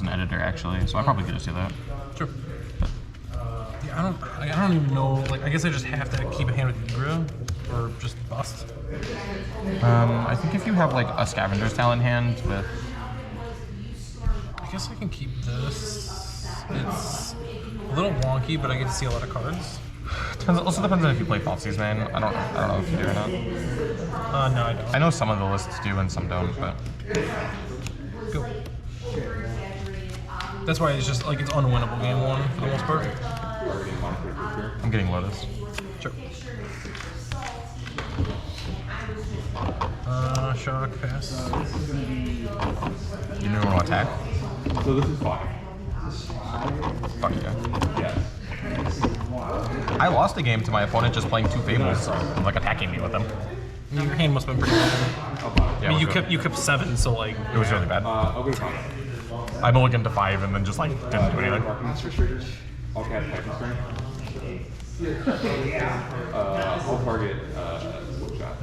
as an editor actually, so I probably could just do that. Sure. Yeah, I don't even know. Like, I guess I just have to keep a hand with Ygritte, or just bust. I think if you have like a Scavenger's Talent hand with, I guess I can keep this. It's a little wonky, but I get to see a lot of cards. also depends on if you play Falsies, man. I don't know if you do or not. No, I don't. I know some of the lists do and some don't, but. Go. That's why it's just like it's unwinnable game one for the most part. I'm getting Lotus. Sure. Shock, pass. You know what attack? So this is 5. Fuck yeah. Yes. I lost a game to my opponent just playing 2 Fables and like attacking me with them. Your hand must have been pretty bad. Yeah, I mean, you kept 7, so like it was really bad. I'll go to 5. I mulliganed to 5 and then just like didn't do anything. I'll cast Titan Strike. I'll target switch shot.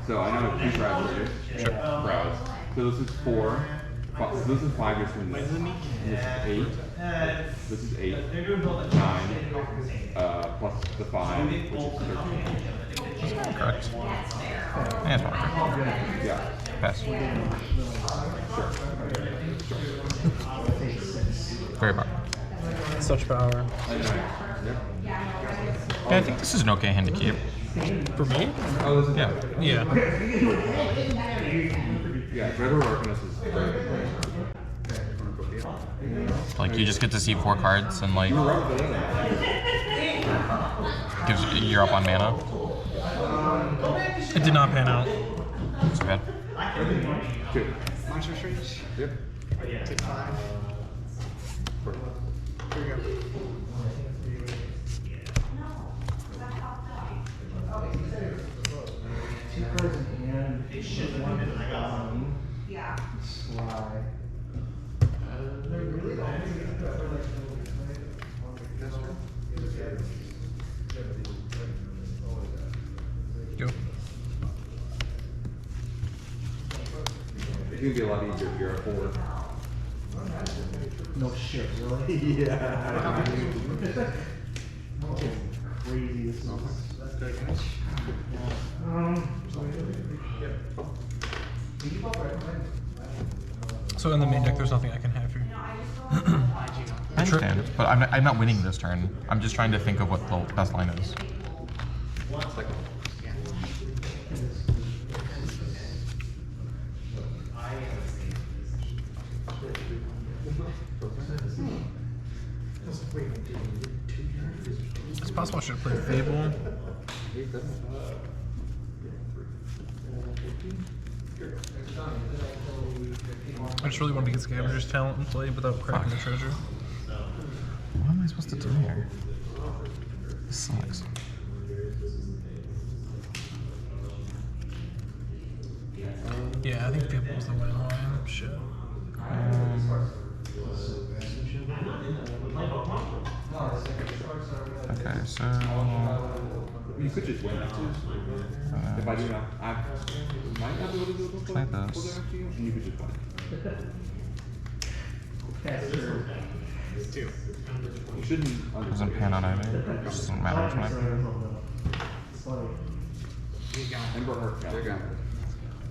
So I now have 2 crowds here. Sure. Crowds. So this is 4. So this is 5 this one. This is 8. This is 8. 9. Plus the 5, which is 13. Correct. Yeah, it's more correct. Yeah. Pass. Sure. Very powerful. such power. Yeah, I think this is an okay hand to keep. For me? Yeah. Yeah. Yeah, Dreadlord Arcanist is very Like, you just get to see 4 cards and, like, gives you're up on mana. It did not pan out. It's bad. Monster Strange? Yep. Take 5. Here we go. Yeah. Go. It's gonna be a lot easier if you're a 4. No shit, really? Yeah. Crazy. This is So in the main deck, there's nothing I can have here. I understand, but I'm not winning this turn. I'm just trying to think of what the best line is. It's possible I should play Fable. I just really wanted to get Scavenger's Talent in play without cracking the treasure. What am I supposed to do here? This sucks. Yeah, I think Fable was the winning line. Shit. Okay, so You could just win that too. If I do not, I might not be able to do it. Play this. And you could just win. two. You shouldn't. doesn't pan out either. It just doesn't matter to my opinion. Ember Heart Count.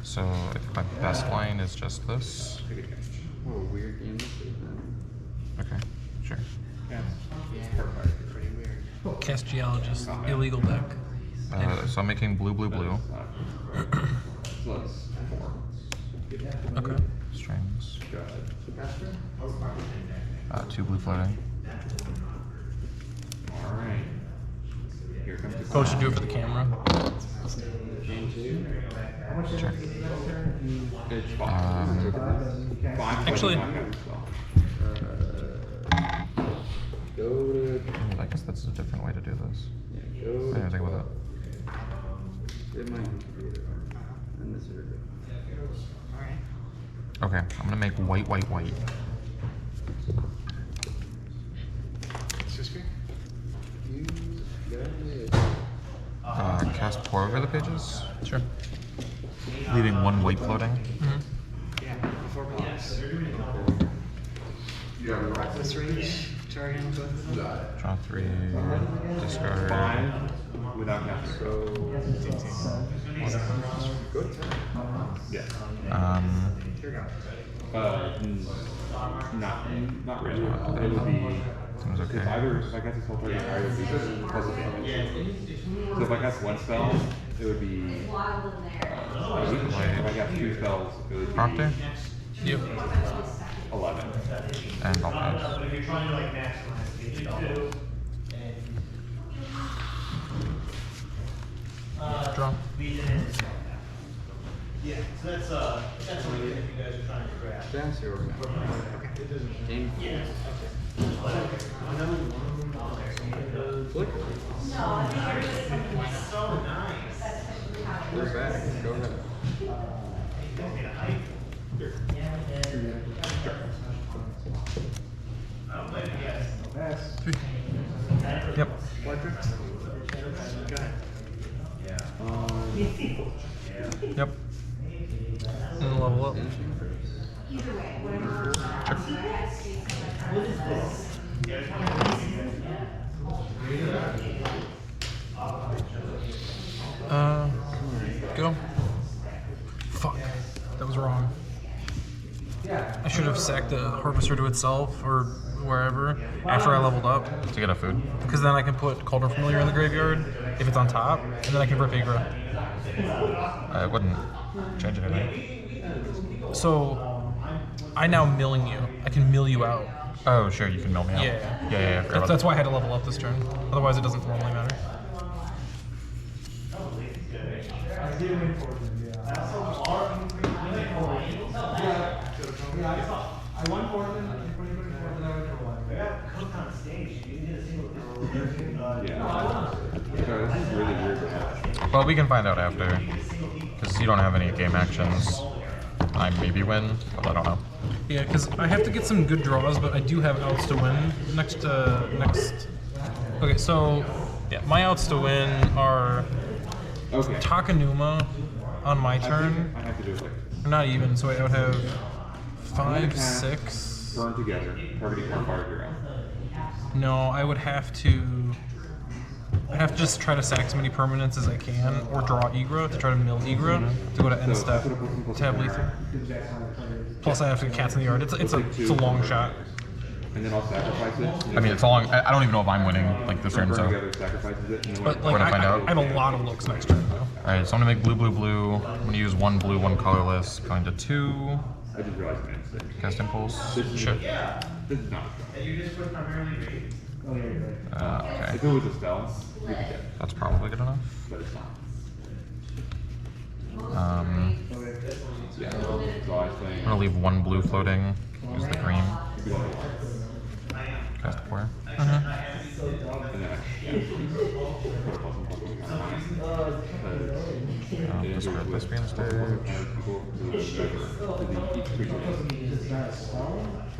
So I think my best line is just this. Oh, weird game. Okay, sure. Pretty weird. Cast Geologist. Illegal deck. So I'm making blue, blue, blue. So that's 4. Okay. Strings. Go ahead. 2 blue floating. Alright. Here comes the Probably should do it for the camera. Game 2. Sure. It's 5. 5. Actually- Go to. I guess that's a different way to do this. Yeah, I go. didn't even think about It might be. And this is. Alright. that. Okay, I'm gonna make white, white, white. It's your screen? You got it. Cast pour over the pages, Sure. leaving 1 white floating. Yeah, before blocks. This range, jargon, both of them. Draw 3, discard. 5 without casting. Yeah. Not really. It would be. Seems okay. If I cast this whole target, I would be plus advantage. So if I cast one spell, it would be 8. If I cast 2 spells, it would be Proctor? Yep. 11. And I'll pass. Draw. Yeah, so that's something that you guys are trying to grab. That's your game. Yeah. Flicker. So nice. We're back. Go ahead. Yep. Yep. And then level up. Go. Fuck. That was wrong. I should have sacked the Harvester to itself or wherever after I leveled up. To get a food. Because then I can put Cauldron Familiar in the graveyard if it's on top, and then I can rip Agra. It wouldn't change anything. So, I now milling you. I can mill you out. Oh, sure, you can mill me out. Yeah. Yeah. That's why I had to level up this turn. Otherwise, it doesn't normally matter. Yeah. So this is really weird to have. Well, we can find out after. Because you don't have any game actions. I maybe win, but I don't know. Yeah, because I have to get some good draws, but I do have outs to win. Next. Okay, so yeah, my outs to win are Okay. Takanuma on my turn. I have to do it like this. Not even, so I would have I'm gonna 5, cast 6. Burn together, targeting one fire hero. No, I would have to. I have to just try to sack as many permanents as I can, or draw Igra to try to mill Igra to go to end step to have lethal. Plus, I have to get cats in the yard. It's a long shot. And then I'll sacrifice it. I mean, it's a long. I don't even know if I'm winning like this turn, Burn so. together sacrifices it. And then But when like, We're gonna find out. I have a lot of looks next turn though. Alright, so I'm gonna make blue, blue, blue. I'm gonna use 1 blue, 1 colorless. Going to 2. I just realized my mistake. Cast Impulse. This is Shit. This is not a spell. You just put primarily rate. Okay. If it was a spell, we could get it, That's probably good enough. but it's not. Yeah. So I think I'm gonna leave 1 blue floating. Use the green. you go to Cast a four. and then put a plus one plus one because Discard this being stage.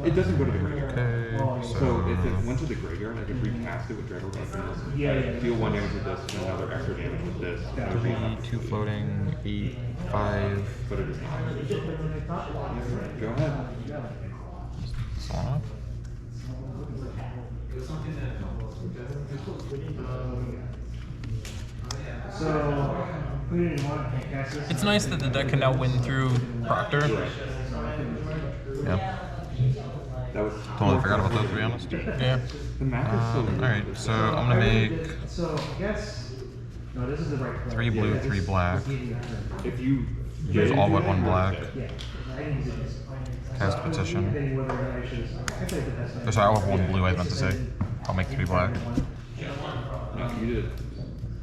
It doesn't go to the graveyard. Okay, So if it went to the graveyard, I could recast it with Dreadful Weapons. Deal 1 damage with this, and another extra damage with this. and 3, 2 floating, 8, 5. But it is not. Go ahead. So on up. It's nice that the deck can now win through Proctor. Yeah. That was Totally forgot about that, to be honest. Yeah. The map is so weird. Alright, so I'm gonna make So I guess no, this is the right. 3 blue, 3 black. If you Use all but 1 black. Yeah. I didn't do this. Cast Petition. Then whether I should. I played the best. Oh, sorry, I'll have 1 blue, I meant to say. I'll make 3 black. No, you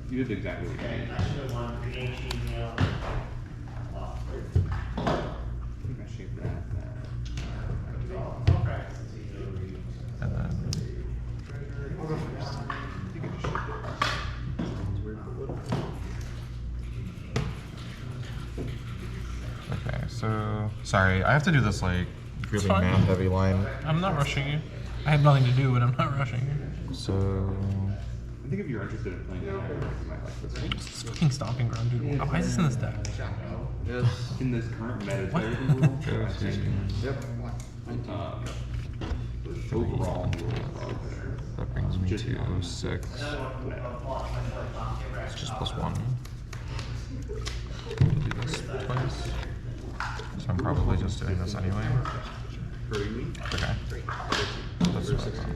did exactly what you did. I think I shaved that. And then I'll go first. I think I just shaved it. okay, so sorry, I have to do this like really fine. man heavy line. I'm not rushing you. I have nothing to do, but I'm not rushing you. So I think if you're interested in playing that, you might like this one. This fucking stomping ground, dude. Why is this in this deck? In this current meta rule, go to Yep. overall. That brings me to 6. It's just +1. We'll do this twice. So I'm probably just doing this anyway. Hurting me. Okay. That's what I thought.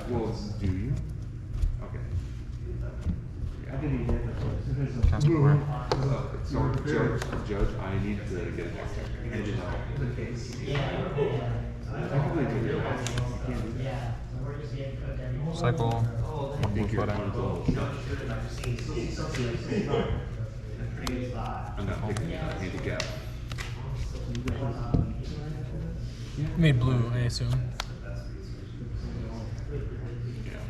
Well, do you? Okay. I could be here. Cast board. So, Judge, I need to get a next check. I didn't know. Technically, it's a real house. You can't do that. Cycle. I think you're Button. I'm not picking handicap. Made blue, I assume. Yeah.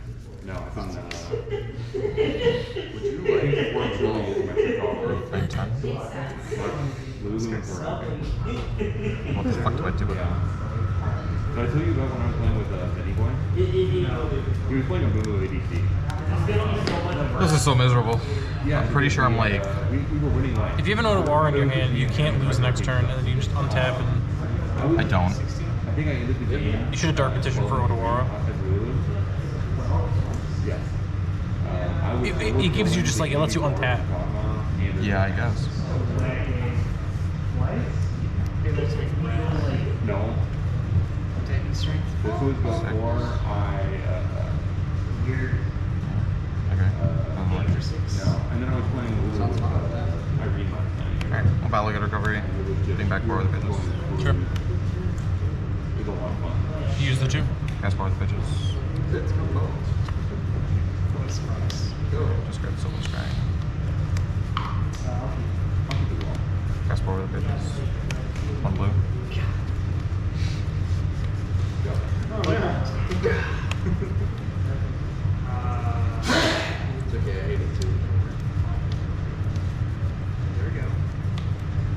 No, I think would you like what really is metric call? 9, 10. Lulu and What the fuck do I do with them? Did I tell you about when I was playing with Benny Boy? He was playing a Lulu ADC. This is so miserable. Yeah, I'm pretty sure I'm like. we were winning like. If you have an Odawara in your hand, you can't lose next turn, and then you just untap and I don't. I think I ended the game. you should have Dark Petition for Odawara. Yes. It gives you just like, it lets you untap. Yeah, I guess. No. Attacking strength. This was before Okay. Doesn't work. No. And then I was playing Irene last night. Alright, well, battle get recovery. Getting back board with the bitches. Sure. It was a lot of fun. You use the 2. Cast board with the bitches. Let's go. Go. Just grab Silver Scrying. I'll keep it going. Cast board with the bitches. 1 blue. It's okay, I hate it too. There we go.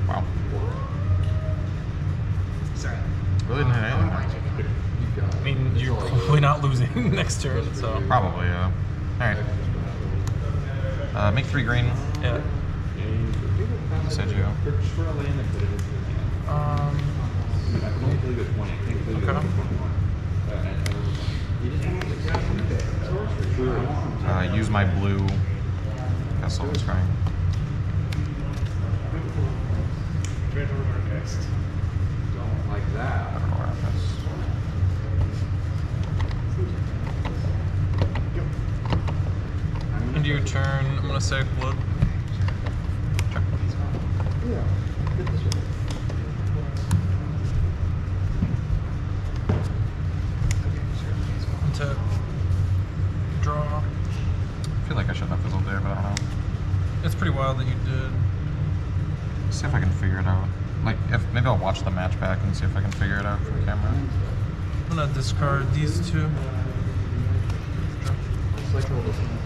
Wow. Sorry. Really didn't hit anything. You got I mean, you're probably not losing next turn, so. Probably, yeah. Alright. Make 3 green. Yeah. Sergio. Search for a land and put it into your hand. I can only play with 20. I can't play with Okay. 21. Use my blue. Cast Silver Scrying. Don't like I that. don't know where I'm at. End of your turn, I'm gonna sack blood. Check. Untap. Draw. I feel like I shouldn't have fizzled there, but I don't know. It's pretty wild that you did. See if I can figure it out. Like, if maybe I'll watch the match back and see if I can figure it out from camera. I'm gonna discard these 2. Cycle this one.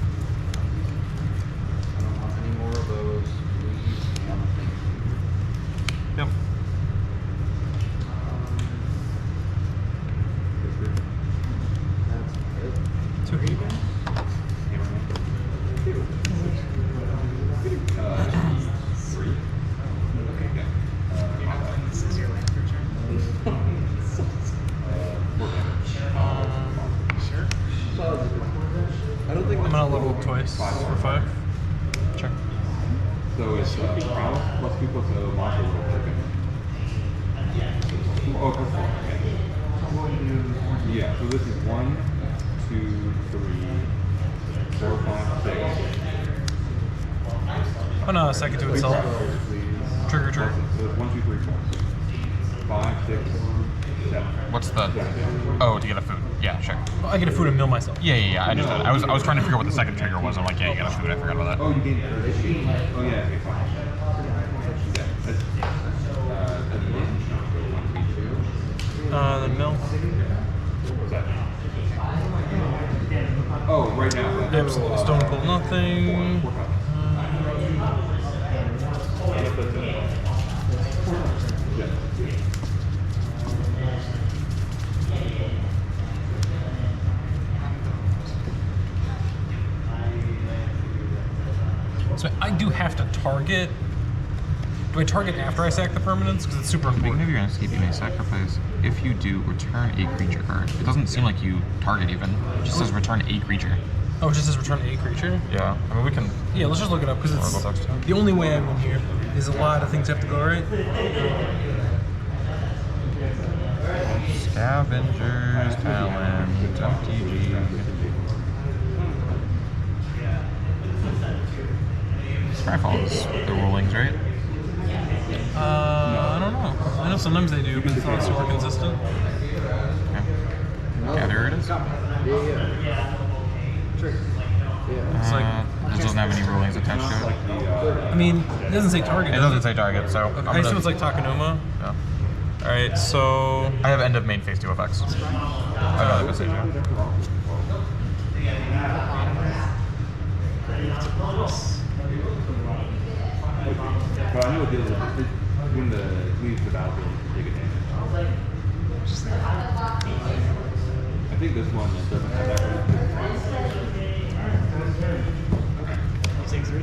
I don't want any more of those. Please, nothing. Yep. That's it. 2 heat. Three. Okay, yeah. This is your land for turn. 4 damage. Sure. I don't think I'm gonna level twice for 5. Check. So it's Crown plus 2 plus a monster little token. Oh, plus 4. Okay. Yeah, so this is 1, 2, 3, 4, 5, 6. I'm gonna sack it to itself. Trigger, trigger. So it's 1, 2, 3, 4. 5, 6, 7. What's the? Oh, to get a food. Yeah, sure. I get a food and mill myself. Yeah. I just. I was trying to figure out what the second trigger was. I'm like, yeah, you got a food. I forgot about that. Oh, you gained 30. Oh, yeah, okay, fine. Yeah, The mill. oh, right now. Absolutely. Stone cold nothing. target? Do I target after I sack the permanents? Because it's super Beginning important. of your end step, you may sacrifice. If you do, return a creature card. It doesn't seem like you target even. It just says return a creature. Oh, it just says return a creature? Yeah, I mean we can. Yeah, let's just look it up because it's Oracle text. the only way I win here is a lot of things have to go right. Scavengers, Talent, MTG. Scryfall is the rulings, right? I don't know. I know sometimes they do, but it's not super consistent. Okay. Yeah, there it is. It's like, This doesn't have any rulings attached to it. I mean, it doesn't say target. It does doesn't say target, so I'm I gonna, assume it's like Takanuma. yeah. Alright, so I have end of main phase 2 effects. I got it, message, yeah. But I know it deals with when the leaves the battlefield, take advantage. I think this one doesn't have that. You take 3.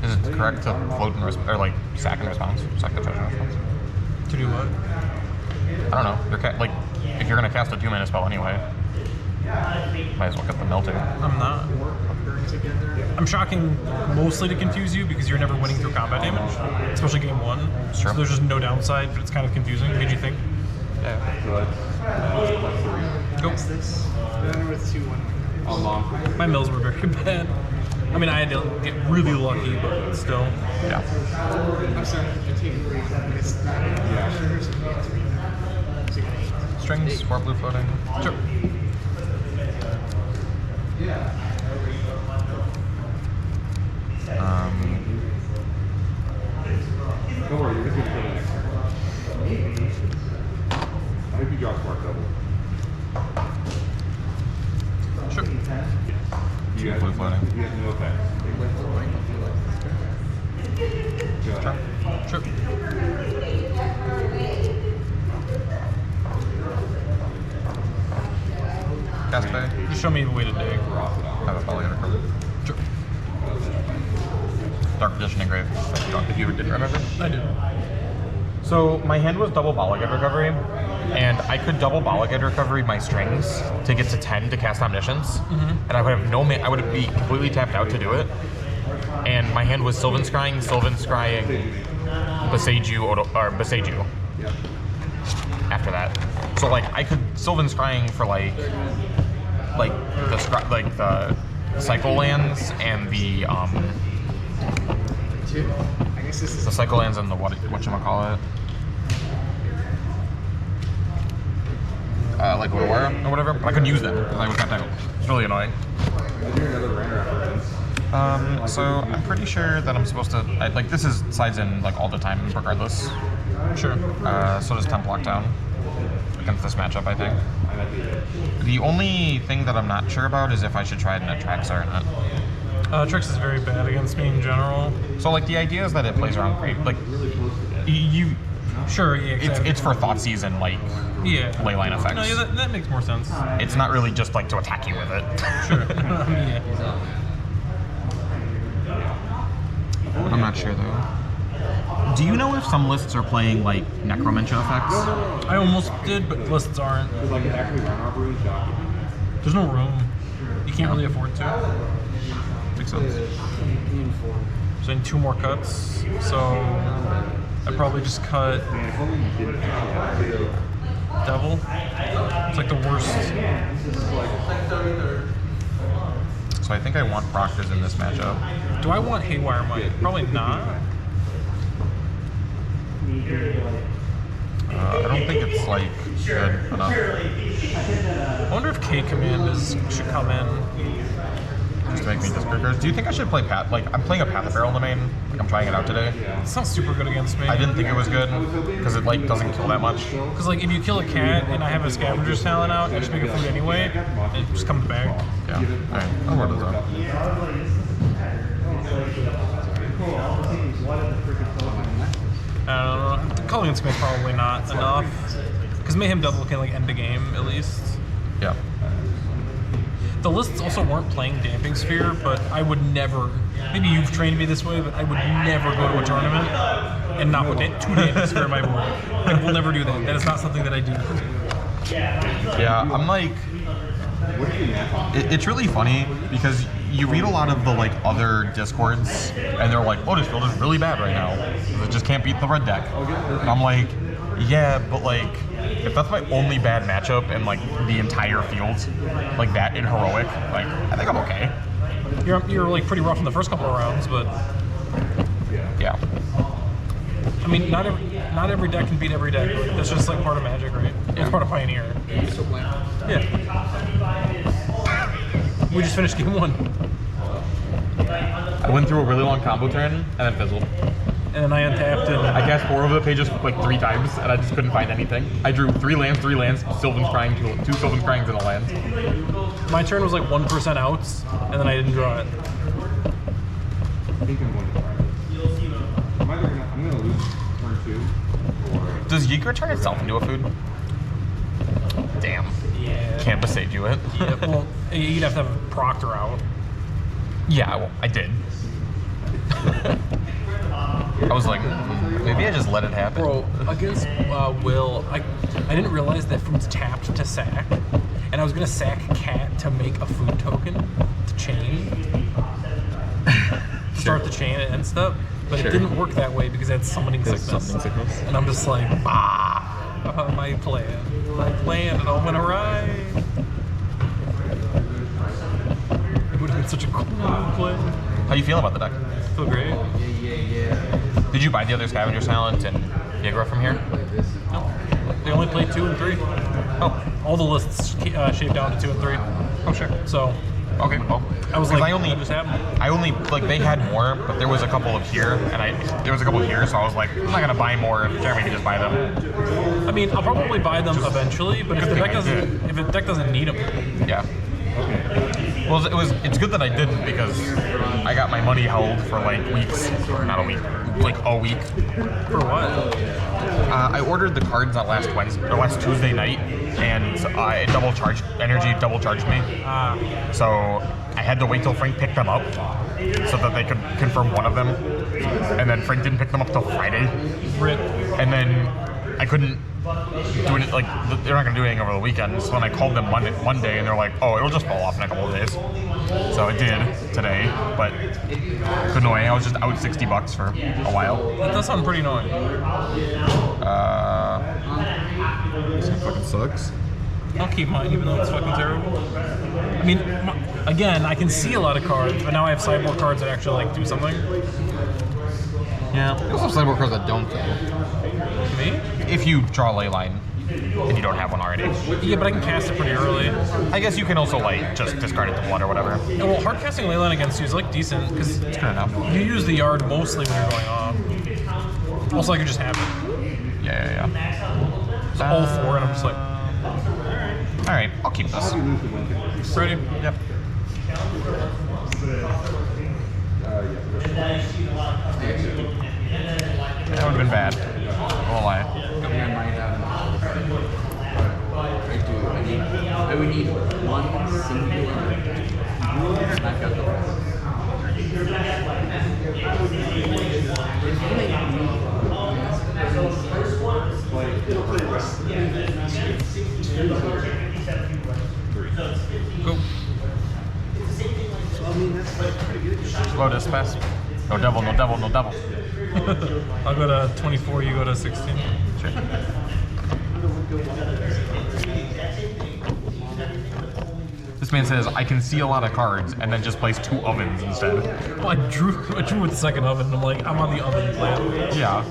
Is it correct to float in response, or like sack in response? Sack the treasure in response? to do what? I don't know. You're like, if you're gonna cast a 2-mana spell anyway, might as well get the melting. I'm not. I'm shocking mostly to confuse you because you're never winning through combat damage, especially game 1. Sure. So there's just no downside, but it's kind of confusing. What did you think? Yeah. So that's Go. This. Then with 2-1. on long. My mills were very bad. I mean, I had to get really lucky, but still. Yeah. I'm sorry, I take 3. Strings, 4 blue floating. Sure. Don't worry, you're just gonna kill the next turn. I hope you draw Spark double. Sure. You have, Blue floating. you have no effects. Go ahead. Sure. Cast play. Just show me the way to dig. Have a follow cover. Sure. Dark Petition engrave. If you didn't remember. I do. So my hand was double Bolligate Recovery, and I could double Bolligate Recovery my strings to get to 10 to cast Omniscience, and I would have no I would be completely tapped out to do it. And my hand was Sylvan Scrying, Besage you after that. So like I could Sylvan Scrying for like the cycle lands and the I guess this is the cycle lands and the whatchamacallit. Like Aurora or whatever. I couldn't use them because I was tapped out. It's really annoying. Is there another runner after this? So I'm pretty sure that I'm supposed to like this is sides in like all the time regardless. Sure. So does Temp Lockdown against this matchup, I think. I might be it. The only thing that I'm not sure about is if I should try it in a Traxxar or not. Trix is very bad against me in general. So like the idea is that it plays around great. Like you, Sure, yeah, exactly. it's for Thoughtseize and like yeah. leyline effects. No, yeah, that makes more sense. It's not really just like to attack you with it. Sure. I mean, yeah. I'm not sure though. Do you know if some lists are playing like Necromantia effects? I almost did, but lists aren't. Because like actually run our runes shocking. There's no room. You can't really afford to. Makes sense. So I need 2 more cuts. So I'd probably just cut Man, if only you didn't have Devil. It's like the worst. So I think I want Proctors in this matchup. Do I want Haywire Might? Probably not. I don't think it's like good enough. I wonder if K Command should come in. Just to make me discard cards. Do you think I should play Path? Like I'm playing a Path of Barrel in the main. Like I'm trying it out today. It's not super good against me. I didn't think it was good because it like doesn't kill that much. Because like if you kill a cat and I have a Scavenger's Talent out, I just make it food anyway, and it just comes back. Yeah. Alright. I'll word this out. I don't know. Calling Instinct is probably not enough. Because Mayhem Double can like end the game at least. Yeah. The lists also weren't playing Damping Sphere, but I would never, maybe you've trained me this way, but I would never go to a tournament and not put 2 Damping Sphere in my board. I will never do that. That is not something that I do. Yeah, I'm like, it's really funny because you read a lot of the like other discords and they're like, oh, this field is really bad right now. It just can't beat the red deck. And I'm like, yeah, but like, if that's my only bad matchup in like the entire field, like that in heroic, like I think I'm okay. You're like pretty rough in the first couple of rounds, but yeah. I mean, not every deck can beat every deck. Like, that's just like part of Magic, right? It's part of Pioneer. So blank. Yeah. We just finished game 1. I went through a really long combo turn and then fizzled. And then I untapped and I cast 4 over the pages like 3 times and I just couldn't find anything. I drew 3 lands, Sylvan Scrying, 2 Sylvan Scryings and a land. my turn was like 1% outs, and then I didn't draw it. I think I'm going to try this. I'm going to lose turn 2. Or Does Yeager turn itself into a food? Damn. Yeah. Can't besage you it. Yeah, well, you'd have to have Proctor out. Yeah, well, I did. I was like, maybe I just let it happen. Bro, against Will, I didn't realize that from tapped to sack, and I was gonna sack Cat to make a food token to chain, to start the chain and end step, but it didn't work that way because it had summoning sickness. And I'm just like, my plan, it all went awry. It would have been such a cool play. How you feel about the deck? Feel great. Yeah. Did you buy the other Scavenger Silent and Yeager from here? No, they only played 2 and 3. Oh, All the lists shaved down to 2 and 3. oh sure. So Okay, well, I was 'cause like, I only, what just happened? like they had more, but there was a couple of here, and there was a couple here, so I was like, I'm not gonna buy more if Jeremy can just buy them. I mean, I'll probably buy them eventually, but if the deck doesn't need them, Yeah. Well, it's good that I didn't because I got my money held for like weeks, not a week, like a week. for what? I ordered the cards on last Tuesday night, and it double charged me. So I had to wait till Frank picked them up so that they could confirm one of them, and then Frank didn't pick them up till Friday. Rip. And then I couldn't do it, like, they're not gonna do anything over the weekend. So when I called them Monday, and they're like, oh, it'll just fall off in a couple of days. So it did today, but couldn't wait. I was just out $60 for a while. That does sound pretty annoying. This fucking sucks. I'll keep mine even though it's fucking terrible. I mean, again, I can see a lot of cards, but now I have sideboard cards that actually like do something. Yeah. There's also sideboard cards that don't, though. Me? If you draw a ley line and you don't have one already. Yeah, but I can cast it pretty early. I guess you can also, like, just discard it to blood or whatever. Yeah, well, hard casting Leyline against you is like decent because It's good enough. you use the yard mostly when you're going off. Also, I could just have it. Yeah. So all 4, and I'm just like, Alright, I'll keep this. ready? Yep. That would have been bad. I won't lie. Got my mind out. I would need one singular. I've got the rest. Go. Lotus pass. No double. I'll go to 24, you go to 16. Sure. This man says, I can see a lot of cards, and then just plays 2 ovens instead. Well, I drew with the second oven, and I'm like, I'm on the oven plan. Yeah.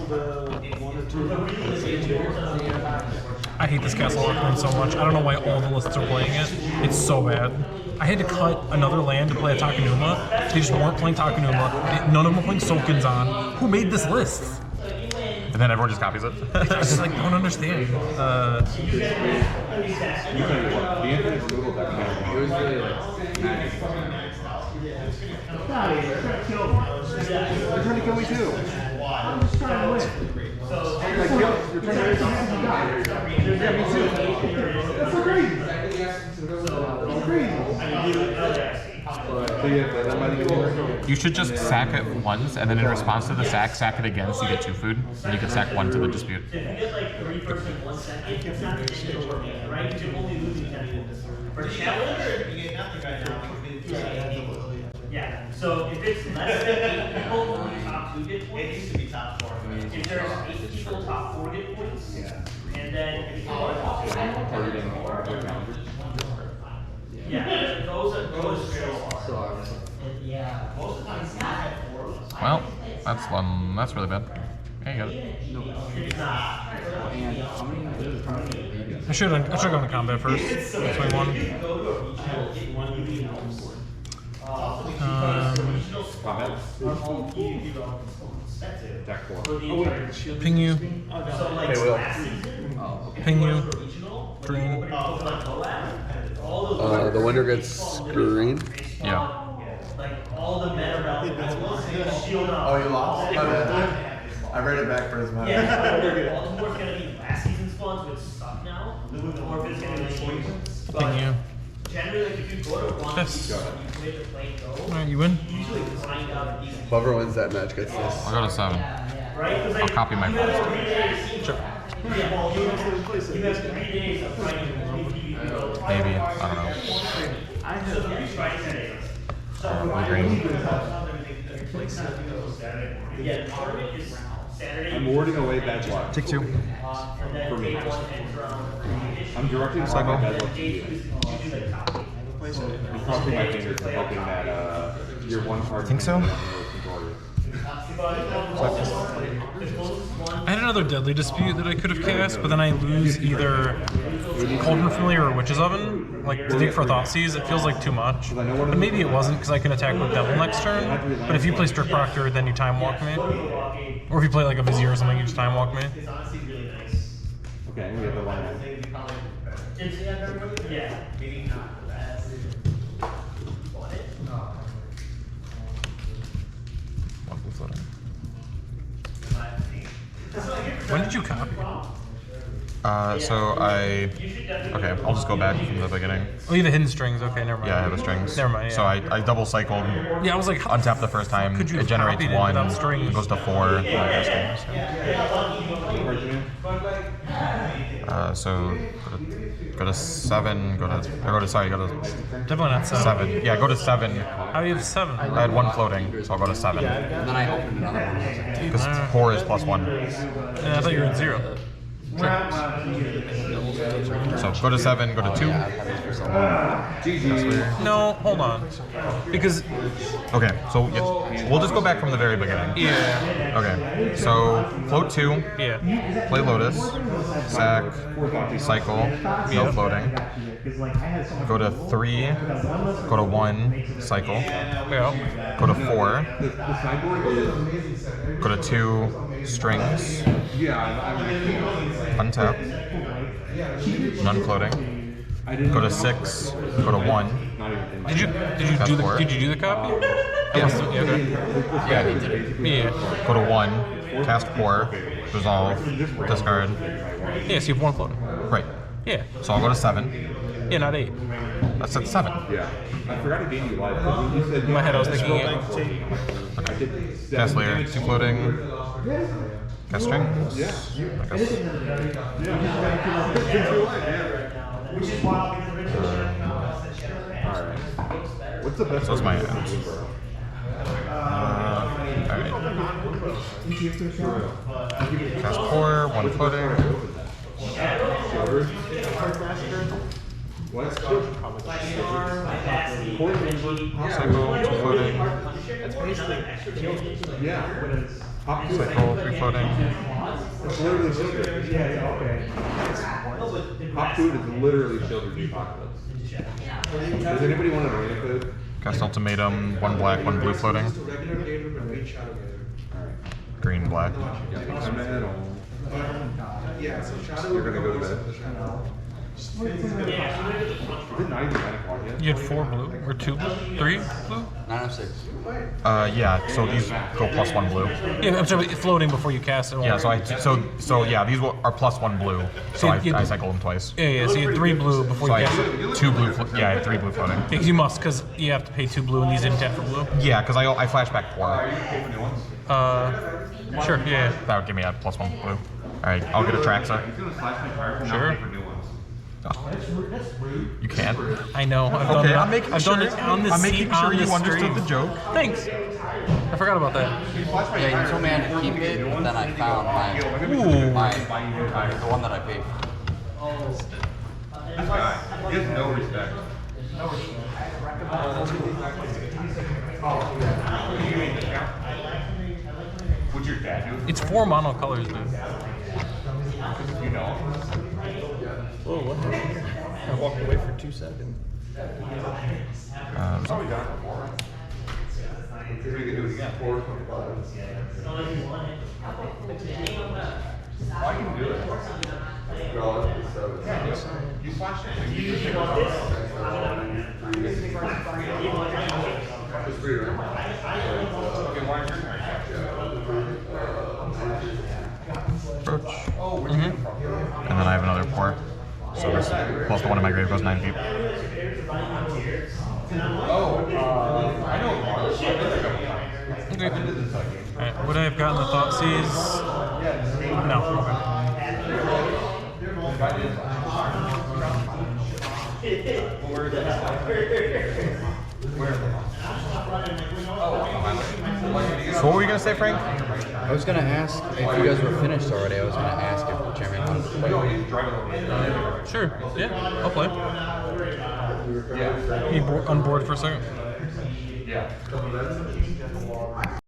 I hate this Castle Arcane so much. I don't know why all the lists are playing it. It's so bad. I had to cut another land to play a Takenuma. They just weren't playing Takenuma. None of them were playing Soukins-on. Who made this list? And then everyone just copies it. I just like don't understand. It was really like magic. You're trying to kill me too. I'm just trying to win. You're trying to die. Yeah, me too. That's so crazy. That's crazy. So you have that by the way? You should just sack it once, and then in response to the sack it again, so you get 2 food, and you can sack 1 to the dispute. If you get like 3 first in 1 second, it's not the end of the game, right? You're only losing 10 points. For challenger, you get nothing right now. Yeah. So if it's less than 8 people, only top 2 get points. It needs to be top 4. If there's 8 people, top 4 get points. And then if you Targeting challengers. yeah, those still Yeah. most of the time it's not. Well, that's really bad. There you go. It's not. And how many? I should have gone to combat first. That's my one. Combat. Deck 4. Ping you. Hey, Will. Ping you. Green. The winner gets green. Yeah. Like all the meta relevant shield up. Oh, you lost? My bad. I read it back for his mind. Yeah, Baltimore's gonna be last season's spawns, which suck now. Or if it's gonna be Ping you. generally, like if you go to one, Yes. you play the plane go. Alright, you win. You usually find out these, Whoever wins that match gets this. I'll go to 7. right? 'Cause, I'll like, copy my you have first. 3 days. Sure. Yeah, well, you have 3 days of fighting PvP. Maybe. I don't know. So the next Friday days. Blue green. Yeah, tournament is Saturday. I'm warding away bad luck. Take 2. And then For me. day 1 ends from I'm directing all my bad luck to day you. 2 is you do the top. I'm crossing my fingers and hoping that your one card. Think so? I had another deadly dispute that I could have cast, but then I lose either Cauldron Familiar or Witch's Oven. Like, to dig for Thoughtseize, it feels like too much. But maybe it wasn't, because I can attack with Devil next turn. But if you play Strict Proctor, then you Time Walk me. Or if you play like a Vizier or something, you just Time Walk me. It's honestly really nice. Okay, we have the line. Yeah, maybe not. One blue floating. When did you copy? So okay, I'll just go back from the beginning. Oh, you have the hidden strings. Okay, never mind. Yeah, I have the strings. Never mind. Yeah. So I double cycled, Yeah, I was like, how untap the first time, could you it have generates copied it 1, without strings? it goes to 4, and I have strings. So go to 7, go to Definitely not 7. 7. Yeah, go to 7. How do you have 7? I had 1 floating, so I'll go to 7. And then I opened another one. Because 4 is +1. Yeah, I thought you were at 0. So go to 7, go to 2. No, hold on. Because, Okay, so yes, we'll just go back from the very beginning. yeah. Okay, so float 2, Yeah. play Lotus, sack, cycle, no floating. Go to 3, go to 1, cycle, Yeah. go to 4, The sideboard is. go to 2, strings, Yeah, untap, none floating. I didn't. Go to 6, go to 1. Not even in my. Did you do the copy? Yeah. Yeah, okay. Yeah, he did it. Yeah. Go to 1, cast 4, resolve, discard. Yeah, so you have 1 floating. Right. Yeah. So I'll go to 7. Yeah, not 8. That's at 7. Yeah. I forgot to gain you live. Because when you said In my head, I was thinking 8. I did Cast 7 layer, damage 2 floating. Cast strings. Yeah. I guess. Which is wild because originally Alright. What's the best? So it's my end. Alright. Cast 4, 1 floating. What? Cycle, 2 floating. Yeah. Hop to it. Cycle, 3 floating. It's literally shielded. Hop to it is literally shielded the apocalypse. Does anybody want an arena code? Cast ultimatum, 1 black, 1 blue floating. Green, black. Metal. You're gonna go to bed. Is it not even 9 o'clock yet? You had 4 blue or 2 blue, 3 blue. 906. Yeah. So these go +1 blue. Yeah, I'm sorry, floating before you cast it. Yeah. So yeah, these are +1 blue. So I cycle them twice. Yeah. So you had 3 blue before So you I cast it. had 2 blue. Yeah, I had 3 blue floating. Because you must, because you have to pay 2 blue, and these didn't tap for blue. Yeah, because I flashback 4. Sure. Yeah. That would give me a +1 blue. All right, I'll get a Traxa. He's gonna slash my card and Sure. not pay for new ones. You can. I know. I've done Okay, that. I'm making I've sure. done it on this I'm making sure you understood stream. the joke. Thanks. I forgot about that. Yeah, you told me I had to keep it, but then I found my the one that I paid for. This guy, he has no respect. What's your dad do? It's 4 mono colors, dude. You know. Whoa, what happened? I walked away for 2 seconds. I can do it. You slash it. Okay, why is your turn? Approach. And then I have another 4. So this plus the one in my grave goes 9 feet. I know Mars. I've been there a couple times. Okay. Alright, would I have gotten the Thoughtseize? No. So what were you gonna say, Frank? I was gonna ask if you guys were finished already. I was gonna ask if Jeremy wanted to play. Sure. Yeah, I'll play. You on board for a second? Yeah.